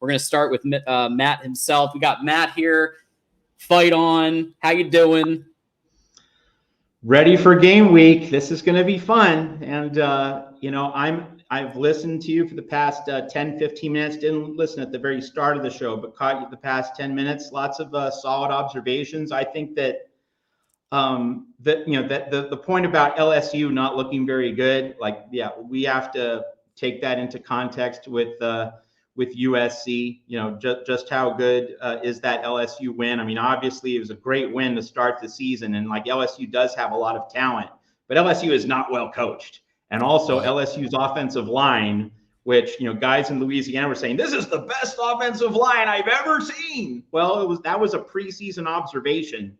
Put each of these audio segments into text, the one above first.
We're going to start with Matt himself. We got Matt here. Fight on. How you doing? Ready for game week. This is going to be fun. And, I've listened to you for the past 10, 15 minutes. Didn't listen at the very start of the show, but caught you the past 10 minutes. Lots of solid observations. I think that the point about LSU not looking very good, we have to take that into context with USC. Just how good is that LSU win? I mean, obviously it was a great win to start the season, and LSU does have a lot of talent, but LSU is not well coached, and also LSU's offensive line, which guys in Louisiana were saying this is the best offensive line I've ever seen. Well, that was a preseason observation.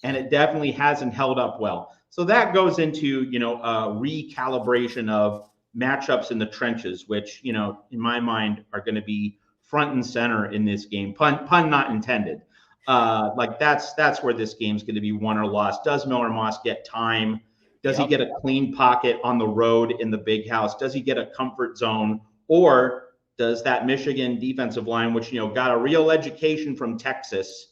And it definitely hasn't held up well. So that goes into, a recalibration of matchups in the trenches, which, in my mind are going to be front and center in this game. Pun not intended. That's where this game's going to be won or lost. Does Miller Moss get time? Does he get a clean pocket on the road in the big house? Does he get a comfort zone? Or does that Michigan defensive line, which, got a real education from Texas,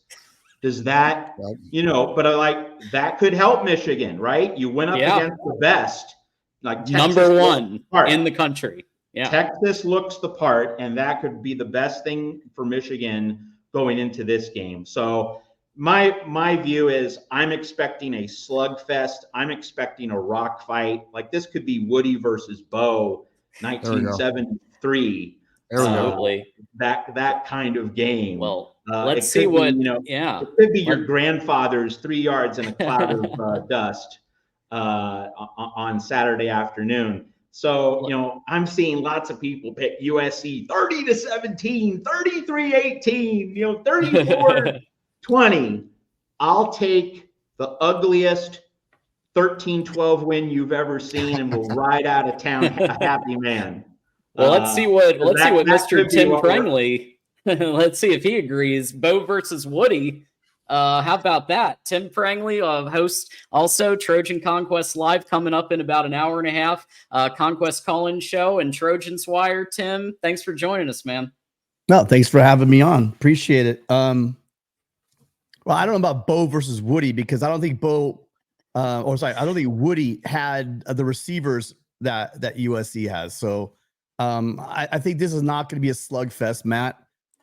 does that, that could help Michigan, right? You went up against the best, number one in the country. Yeah. Texas looks the part, and that could be the best thing for Michigan going into this game. So my view is I'm expecting a slugfest. I'm expecting a rock fight. This could be Woody versus Bo, 1973. Absolutely. That kind of game. Well, let's see what, it could be your grandfather's 3 yards in a cloud of dust on Saturday afternoon. So, I'm seeing lots of people pick USC 30-17, 33-18, 34-20. I'll take the ugliest 13-12 win you've ever seen, and we'll ride out of town a happy man. Well, let's see what Mr. Tim Prangley. Let's see if he agrees. Bo versus Woody. How about that? Tim Prangley, host also Trojan Conquest Live, coming up in about an hour and a half. Conquest Call-In Show and Trojans Wire. Tim, thanks for joining us, man. No, thanks for having me on. Appreciate it. Well, I don't know about Bo versus Woody, because I don't think I don't think Woody had the receivers that USC has. So I think this is not going to be a slugfest, Matt.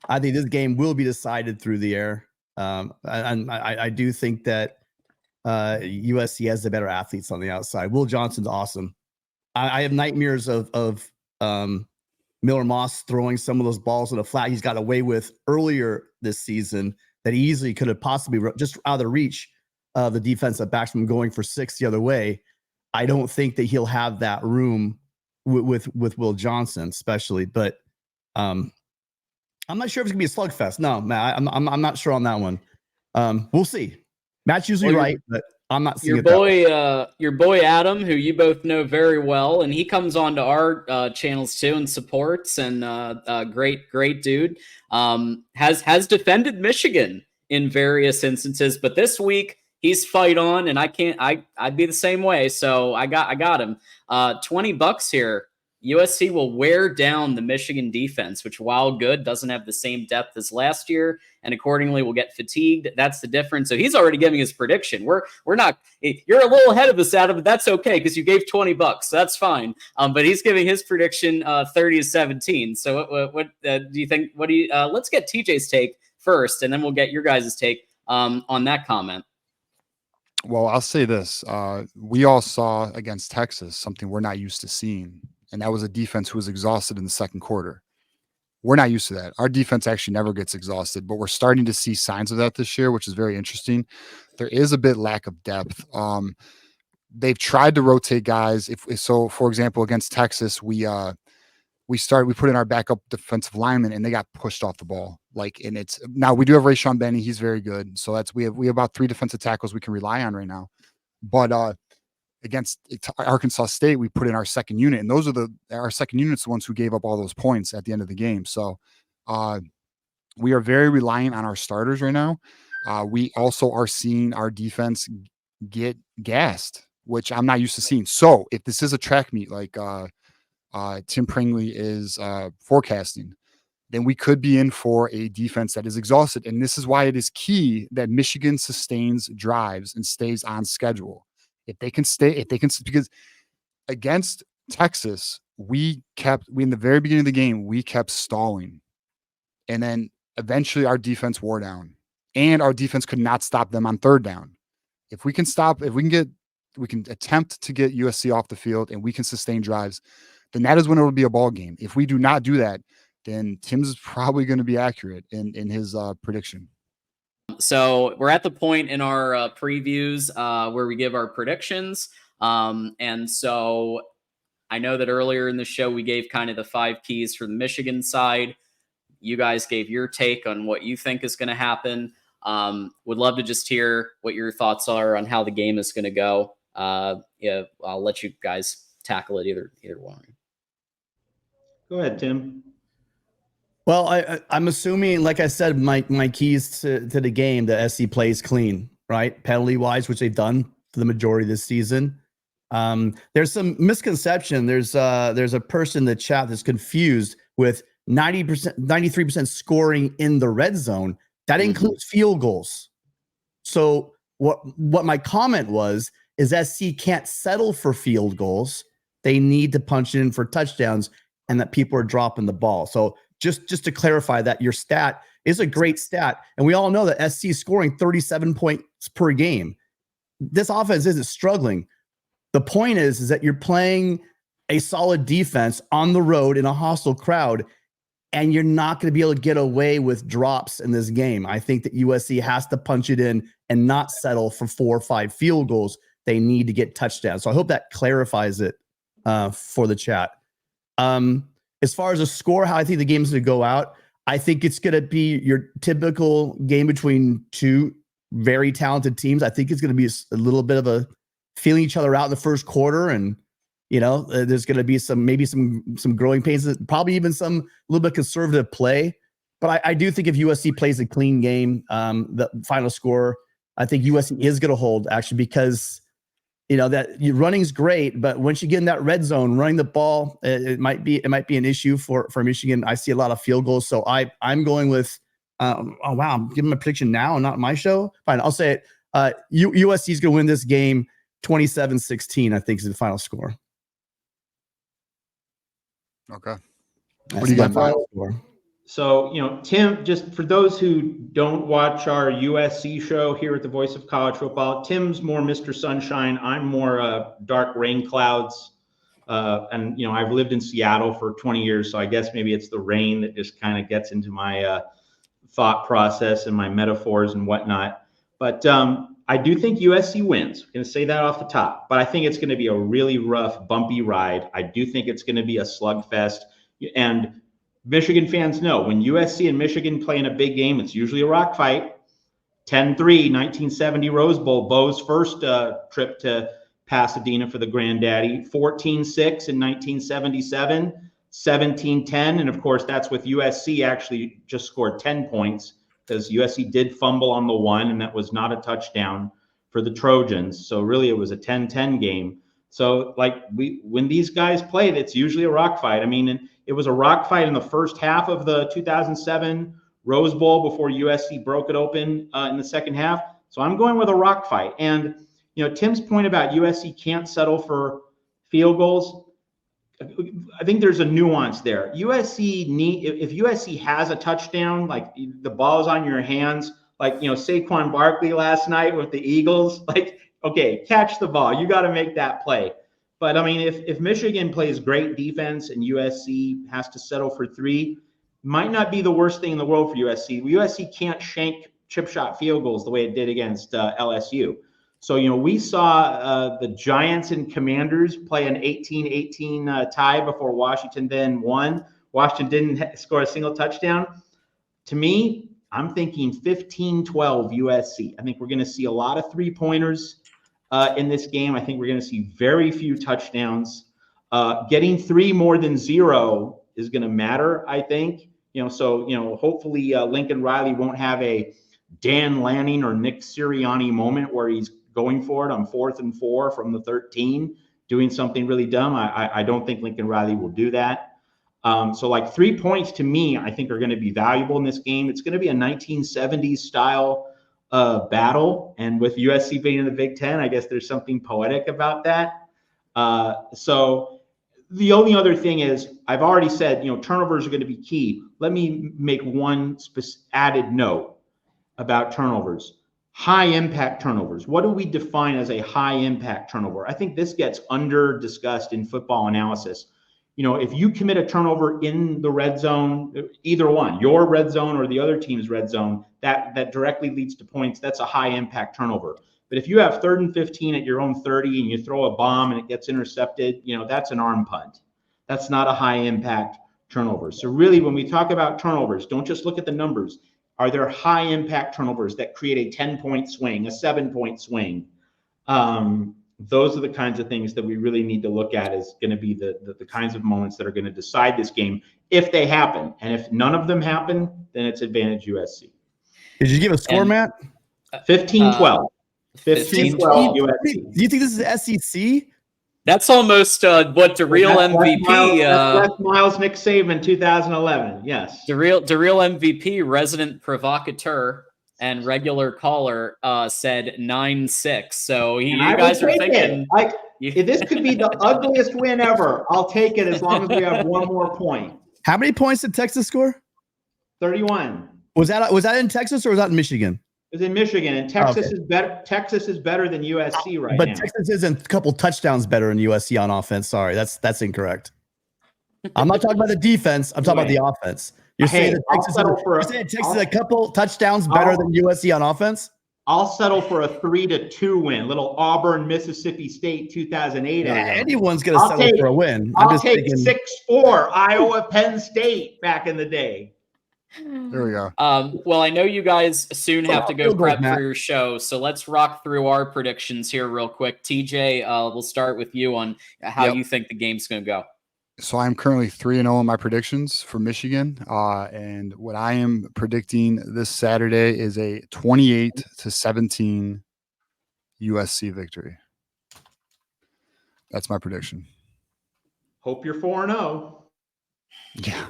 I think this game will be decided through the air. And I do think that USC has the better athletes on the outside. Will Johnson's awesome. I have nightmares of Miller Moss throwing some of those balls in the flat he's got away with earlier this season that he easily could have possibly just out of the reach of the defensive backs from going for 6 the other way. I don't think that he'll have that room with Will Johnson, especially. But I'm not sure if it's gonna be a slugfest. No, Matt, I'm not sure on that one. We'll see. Matt's usually right, but I'm not seeing your boy Adam, who you both know very well, and he comes on to our channels too and supports, and great dude. Has defended Michigan in various instances, but this week he's fight on, and I'd be the same way. So I got him. $20 here. USC will wear down the Michigan defense, which, while good, doesn't have the same depth as last year, and accordingly will get fatigued. That's the difference. So he's already giving his prediction. We're not. You're a little ahead of us, Adam, but that's okay because you gave $20, so that's fine. But he's giving his prediction 30-17. So what do you think? What do you? Let's get TJ's take first, and then we'll get your guys' take on that comment. Well, I'll say this: we all saw against Texas something we're not used to seeing. And that was a defense who was exhausted in the second quarter. We're not used to that. Our defense actually never gets exhausted, but we're starting to see signs of that this year, which is very interesting. There is a bit lack of depth. They've tried to rotate guys. So, for example, against Texas, we put in our backup defensive lineman, and they got pushed off the ball. And it's now we do have Rayshawn Benny. He's very good. So we have about 3 defensive tackles we can rely on right now. But against Arkansas State, we put in our second unit, and our second unit's the ones who gave up all those points at the end of the game. So we are very reliant on our starters right now. We also are seeing our defense get gassed, which I'm not used to seeing. So if this is a track meet like Tim Prangley is forecasting, then we could be in for a defense that is exhausted. And this is why it is key that Michigan sustains drives and stays on schedule. If they can, because against Texas, we in the very beginning of the game, we kept stalling. And then eventually our defense wore down, and our defense could not stop them on third down. If we can attempt to get USC off the field and we can sustain drives, then that is when it will be a ball game. If we do not do that, then Tim's is probably going to be accurate in his prediction. So we're at the point in our previews where we give our predictions. And so I know that earlier in the show, we gave kind of the 5 keys for the Michigan side. You guys gave your take on what you think is going to happen. Would love to just hear what your thoughts are on how the game is going to go. Yeah, I'll let you guys tackle it either one. Go ahead, Tim. Well, I'm assuming, like I said, my keys to the game, the SC plays clean, right? Penalty wise, which they've done for the majority of this season. There's some misconception. There's a person in the chat that's confused with 90%, 93% scoring in the red zone. That includes field goals. So what my comment is SC can't settle for field goals. They need to punch in for touchdowns, and that people are dropping the ball. So just to clarify that, your stat is a great stat. And we all know that SC is scoring 37 points per game. This offense isn't struggling. The point is that you're playing a solid defense on the road in a hostile crowd, and you're not going to be able to get away with drops in this game. I think that USC has to punch it in and not settle for 4 or 5 field goals. They need to get touchdowns. So I hope that clarifies it for the chat. As far as a score, how I think the game is going to go out, I think it's going to be your typical game between 2 very talented teams. I think it's going to be a little bit of a feeling each other out in the first quarter, and there's going to be some growing pains, probably even some little bit conservative play. But I do think if USC plays a clean game, the final score, I think USC is going to hold, actually, because that running's great, but once you get in that red zone, running the ball, it might be an issue for Michigan. I see a lot of field goals, so I'm going with. Oh wow, I'm giving my prediction now, not my show. Fine, I'll say it. USC is going to win this game 27-16. I think is the final score. Okay. What do you got? Final score? So, Tim, just for those who don't watch our USC show here at the Voice of College Football, Tim's more Mr. Sunshine. I'm more dark rain clouds. And, I've lived in Seattle for 20 years, so I guess maybe it's the rain that just kind of gets into my thought process and my metaphors and whatnot. But I do think USC wins. I'm going to say that off the top. But I think it's going to be a really rough, bumpy ride. I do think it's going to be a slugfest. And Michigan fans know when USC and Michigan play in a big game, it's usually a rock fight. 10-3, 1970 Rose Bowl, Bo's first trip to Pasadena for the Granddaddy. 14-6 in 1977, 17-10. And of course, that's with USC actually just scored 10 points because USC did fumble on the 1, and that was not a touchdown for the Trojans. So really it was a 10-10 game. So when these guys play, it's usually a rock fight. I mean, and it was a rock fight in the first half of the 2007 Rose Bowl before USC broke it open in the second half. So I'm going with a rock fight. And, Tim's point about USC can't settle for field goals, I think there's a nuance there. if USC has a touchdown, like the ball is on your hands, like, Saquon Barkley last night with the Eagles, okay, catch the ball. You got to make that play. But I mean, if Michigan plays great defense and USC has to settle for 3, might not be the worst thing in the world for USC. USC can't shank chip shot field goals the way it did against LSU. So, we saw the Giants and Commanders play an 18-18 tie before Washington then won. Washington didn't score a single touchdown. To me, I'm thinking 15-12 USC. I think we're going to see a lot of 3-pointers in this game. I think we're going to see very few touchdowns. Getting 3 more than 0 is going to matter, I think. So hopefully Lincoln Riley won't have a Dan Lanning or Nick Sirianni moment where he's going for it on 4th and 4 from the 13, doing something really dumb. I don't think Lincoln Riley will do that. So like 3 points to me, I think are going to be valuable in this game. It's going to be a 1970s style battle. And with USC being in the Big Ten, I guess there's something poetic about that. So the only other thing is, I've already said, turnovers are going to be key. Let me make one added note about turnovers. High impact turnovers. What do we define as a high impact turnover? I think this gets under discussed in football analysis. If you commit a turnover in the red zone, either one, your red zone or the other team's red zone, that directly leads to points, that's a high impact turnover. But if you have 3rd and 15 at your own 30 and you throw a bomb and it gets intercepted, that's an arm punt. That's not a high impact turnover. So really, when we talk about turnovers, don't just look at the numbers. Are there high impact turnovers that create a 10-point swing, a 7-point swing? Those are the kinds of things that we really need to look at, is going to be the kinds of moments that are going to decide this game if they happen. And if none of them happen, then it's advantage USC. Did you give a score, Matt? 15-12. 15-12 USC. Do you think this is SEC? That's almost what the real MVP. That's Miles Nick Saban 2011. Yes. The real MVP, resident provocateur and regular caller, said 9-6. So you guys are thinking this could be the ugliest win ever. I'll take it as long as we have one more point. How many points did Texas score? 31. Was that in Texas or was that in Michigan? It was in Michigan, and Texas is better. Texas is better than USC right now. But Texas is a couple touchdowns better than USC on offense. Sorry, that's incorrect. I'm not talking about the defense. I'm talking about the offense. You're saying Texas is a couple touchdowns better than USC on offense? I'll settle for a 3-2 win. Little Auburn, Mississippi State 2008. Yeah, anyone's going to settle for a win. I'll take 6-4 Iowa, Penn State back in the day. There we go. Well, I know you guys soon have to go prep for your show, so let's rock through our predictions here real quick. TJ, we'll start with you on how you think the game's going to go. So I'm currently 3-0 in my predictions for Michigan, and what I am predicting this Saturday is a 28-17 USC victory. That's my prediction. Hope you're 4-0. Yeah,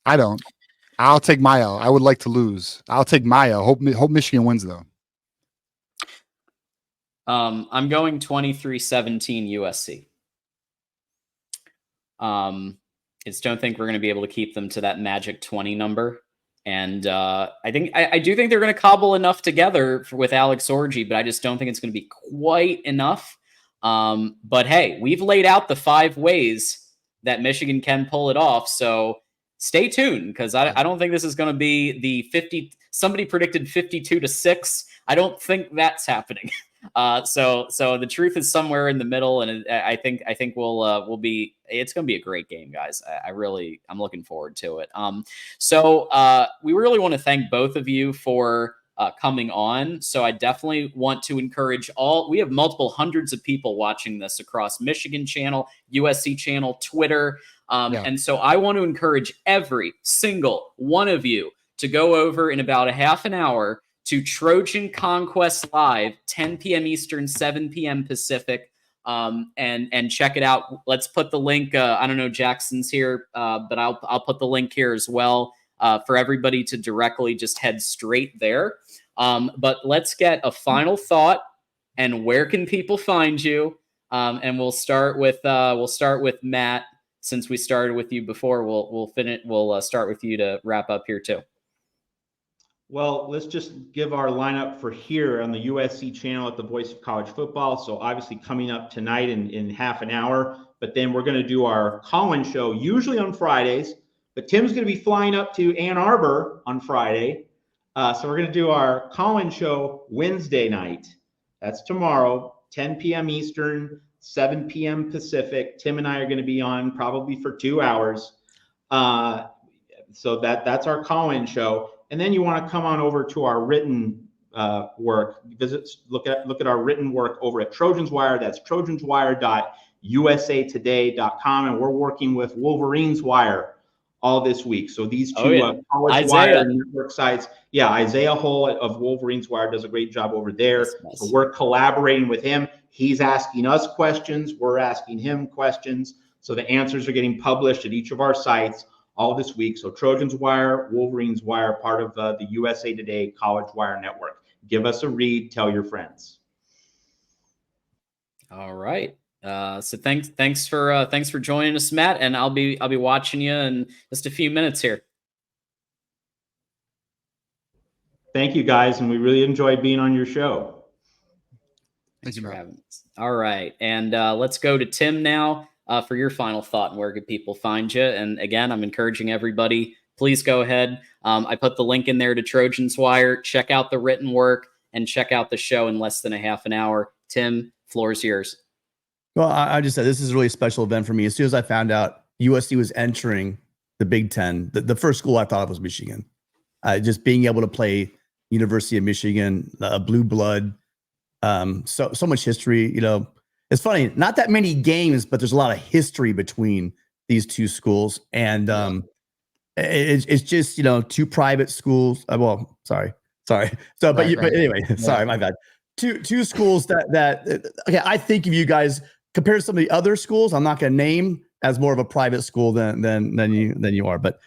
I don't. I'll take my L. I would like to lose. I'll take my L. Hope Michigan wins, though. I'm going 23-17 USC. I just don't think we're going to be able to keep them to that magic 20 number. And I do think they're going to cobble enough together with Alex Orji, but I just don't think it's going to be quite enough. But hey, we've laid out the 5 ways that Michigan can pull it off. So stay tuned, because I don't think this is going to be the 50. Somebody predicted 52-6. I don't think that's happening. So the truth is somewhere in the middle, and I think we'll be. It's going to be a great game, guys. I'm looking forward to it. So we really want to thank both of you for coming on. So I definitely want to encourage we have multiple hundreds of people watching this across Michigan channel, USC channel, Twitter. And so I want to encourage every single one of you to go over in about a half an hour to Trojan Conquest Live, 10 p.m. Eastern, 7 p.m. Pacific, and check it out. Let's put the link. I don't know, Jackson's here, but I'll put the link here as well for everybody to directly just head straight there. But let's get a final thought, and where can people find you? And we'll start with Matt. Since we started with you before, we'll start with you to wrap up here too. Well, let's just give our lineup for here on the USC channel at the Voice of College Football. So obviously coming up tonight in half an hour, but then we're going to do our call-in show usually on Fridays, but Tim's going to be flying up to Ann Arbor on Friday. So we're going to do our call-in show Wednesday night. That's tomorrow, 10 p.m. Eastern, 7 p.m. Pacific. Tim and I are going to be on probably for 2 hours. So that's our call-in show. And then you want to come on over to our written work. Look at our written work over at Trojans Wire. That's trojanswire.usatoday.com. And we're working with Wolverines Wire all this week. So these two College Wire network sites. Yeah, Isaiah Hull of Wolverines Wire does a great job over there. Nice. So we're collaborating with him. He's asking us questions. We're asking him questions. So the answers are getting published at each of our sites all this week. So Trojans Wire, Wolverines Wire, part of the USA Today College Wire Network. Give us a read. Tell your friends. All right. So thanks for joining us, Matt, and I'll be watching you in just a few minutes here. Thank you, guys, and we really enjoyed being on your show. Thanks for having us. All right, and let's go to Tim now for your final thought and where could people find you. And again, I'm encouraging everybody, please go ahead. I put the link in there to Trojans Wire. Check out the written work and check out the show in less than a half an hour. Tim, floor is yours. Well, I just said this is a really special event for me. As soon as I found out USC was entering the Big Ten, the first school I thought of was Michigan. Just being able to play University of Michigan, blue blood, so much history. You know, it's funny, not that many games, but there's a lot of history between these two schools, and it's just, you know, two private schools. Well, sorry. So, but anyway, sorry, my bad. Two schools that okay, I think of you guys compared to some of the other schools, I'm not going to name, as more of a private school than you are, but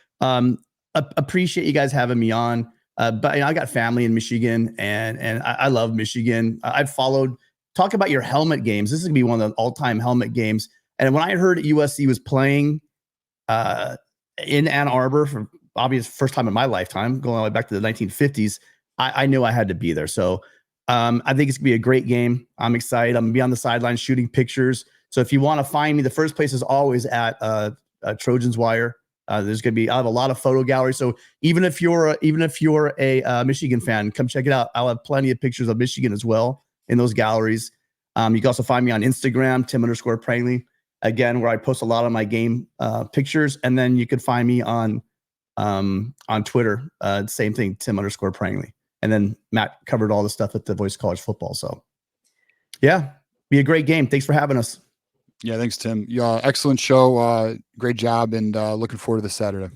appreciate you guys having me on. But you know, I got family in Michigan, and I love Michigan. I've followed. Talk about your helmet games. This is gonna be one of the all-time helmet games. And when I heard USC was playing in Ann Arbor for obvious first time in my lifetime, going all the way back to the 1950s, I knew I had to be there. So I think it's gonna be a great game. I'm excited. I'm gonna be on the sideline shooting pictures. So if you want to find me, the first place is always at Trojans Wire. There's gonna be, I have a lot of photo galleries. So even if you're a Michigan fan, come check it out. I'll have plenty of pictures of Michigan as well in those galleries. You can also find me on Instagram, Tim_Prangley, again, where I post a lot of my game pictures. And then you could find me on Twitter, same thing, Tim_Prangley. And then Matt covered all the stuff at the Voice of College Football. So yeah, be a great game. Thanks for having us. Yeah, thanks, Tim. Yeah, excellent show. Great job, and looking forward to this Saturday.